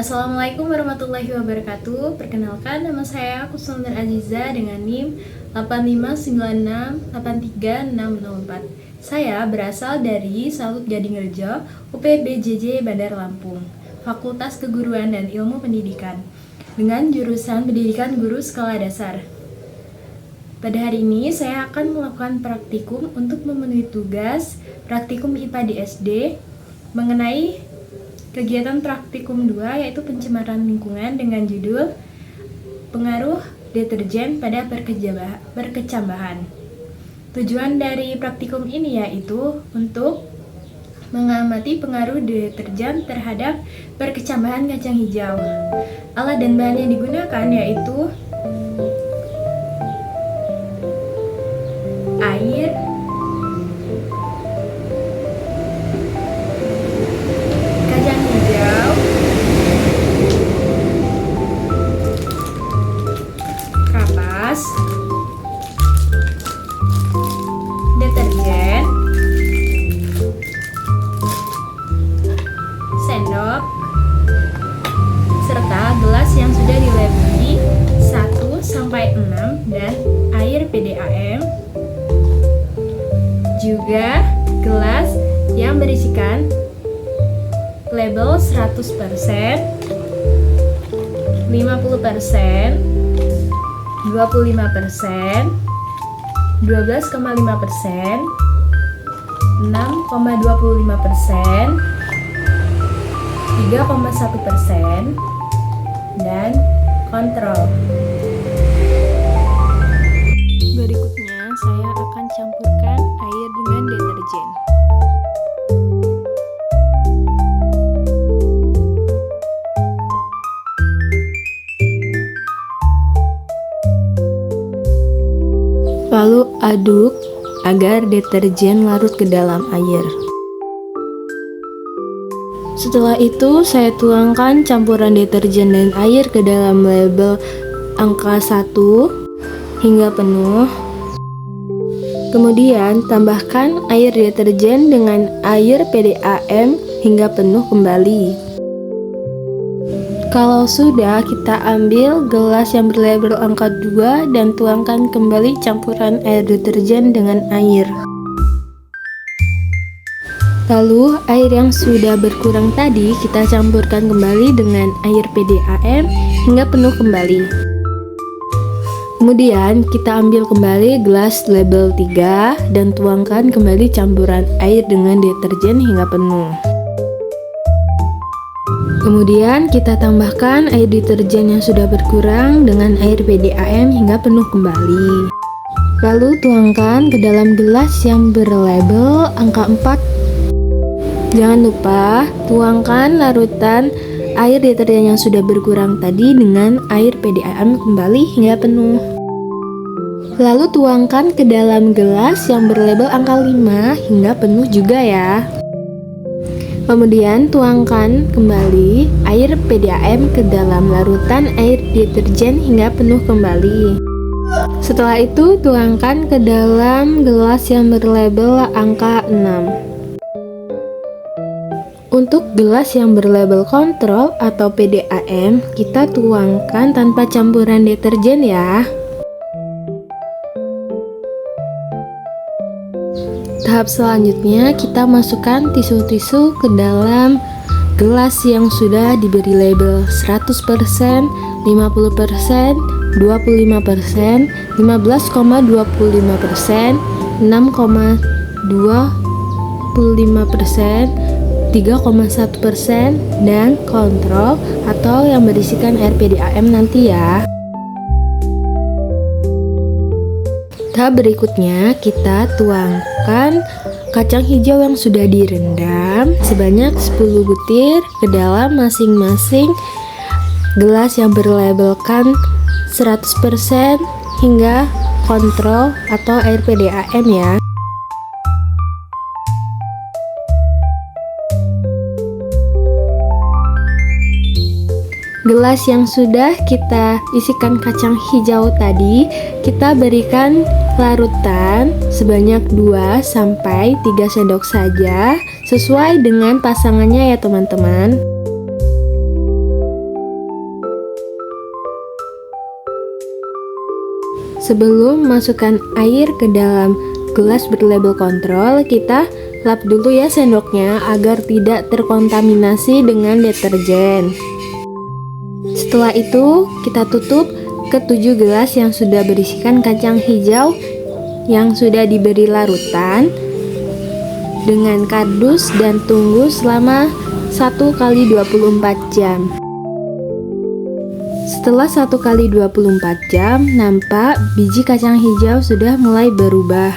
Assalamualaikum warahmatullahi wabarakatuh. Perkenalkan, nama saya Kusnul Aziza dengan NIM 859683604. Saya berasal dari Salut Gadingrejo, UPBJJ Bandar Lampung, Fakultas Keguruan dan Ilmu Pendidikan, dengan jurusan Pendidikan Guru Skala Dasar. Pada hari ini saya akan melakukan praktikum untuk memenuhi tugas praktikum IPA di SD mengenai kegiatan praktikum 2, yaitu pencemaran lingkungan dengan judul pengaruh deterjen pada perkecambahan. Tujuan dari praktikum ini yaitu untuk mengamati pengaruh deterjen terhadap perkecambahan kacang hijau. Alat dan bahan yang digunakan yaitu air, kacang hijau, kapas, deterjen, sendok, serta gelas yang sudah dilabeli 1-6 dan air PDAM, juga gelas yang berisikan label 100%, 50%, 25%, 12,5%, 6,25%, 3,1%, dan kontrol. Berikutnya saya akan campurkan air dengan deterjen. Lalu aduk agar deterjen larut ke dalam air. Setelah itu saya tuangkan campuran deterjen dan air ke dalam label angka 1 hingga penuh. Kemudian tambahkan air deterjen dengan air PDAM hingga penuh kembali. Kalau sudah, kita ambil gelas yang berlabel angka 2 dan tuangkan kembali campuran air deterjen dengan air. Lalu air yang sudah berkurang tadi kita campurkan kembali dengan air PDAM hingga penuh kembali. Kemudian kita ambil kembali gelas label 3 dan tuangkan kembali campuran air dengan deterjen hingga penuh. Kemudian kita tambahkan air deterjen yang sudah berkurang dengan air PDAM hingga penuh kembali. Lalu tuangkan ke dalam gelas yang berlabel angka 4. Jangan lupa tuangkan larutan air deterjen yang sudah berkurang tadi dengan air PDAM kembali hingga penuh. Lalu tuangkan ke dalam gelas yang berlabel angka 5 hingga penuh juga ya. Kemudian tuangkan kembali air PDAM ke dalam larutan air deterjen hingga penuh kembali. Setelah itu tuangkan ke dalam gelas yang berlabel angka 6. Untuk gelas yang berlabel kontrol atau PDAM, kita tuangkan tanpa campuran deterjen ya. Tahap selanjutnya kita masukkan tisu-tisu ke dalam gelas yang sudah diberi label 100%, 50%, 25%, 15,25%, 6,25%, 3,1%, dan kontrol atau yang berisikan air PDAM nanti ya. Tahap berikutnya kita tuangkan kacang hijau yang sudah direndam sebanyak 10 butir ke dalam masing-masing gelas yang berlabelkan 100% hingga kontrol atau air PDAM ya. Gelas yang sudah kita isikan kacang hijau tadi, kita berikan larutan sebanyak 2-3 sendok saja, sesuai dengan pasangannya ya teman-teman. Sebelum masukkan air ke dalam gelas berlabel kontrol, kita lap dulu ya sendoknya agar tidak terkontaminasi dengan deterjen. Setelah itu, kita tutup ke 7 gelas yang sudah berisikan kacang hijau yang sudah diberi larutan dengan kardus dan tunggu selama 1 kali 24 jam. Setelah 1 kali 24 jam, nampak biji kacang hijau sudah mulai berubah.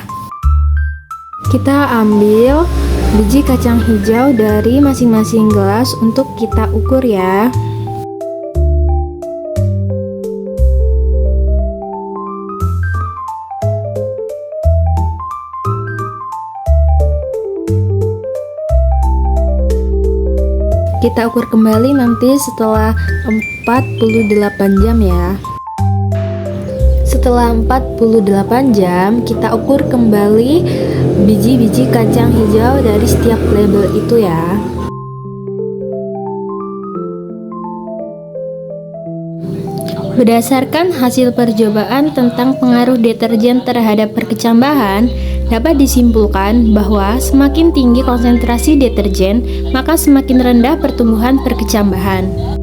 Kita ambil biji kacang hijau dari masing-masing gelas untuk kita ukur ya. Kita ukur kembali nanti setelah 48 jam ya. Setelah 48 jam, kita ukur kembali biji-biji kacang hijau dari setiap label itu ya. Berdasarkan hasil percobaan tentang pengaruh deterjen terhadap perkecambahan, dapat disimpulkan bahwa semakin tinggi konsentrasi deterjen, maka semakin rendah pertumbuhan perkecambahan.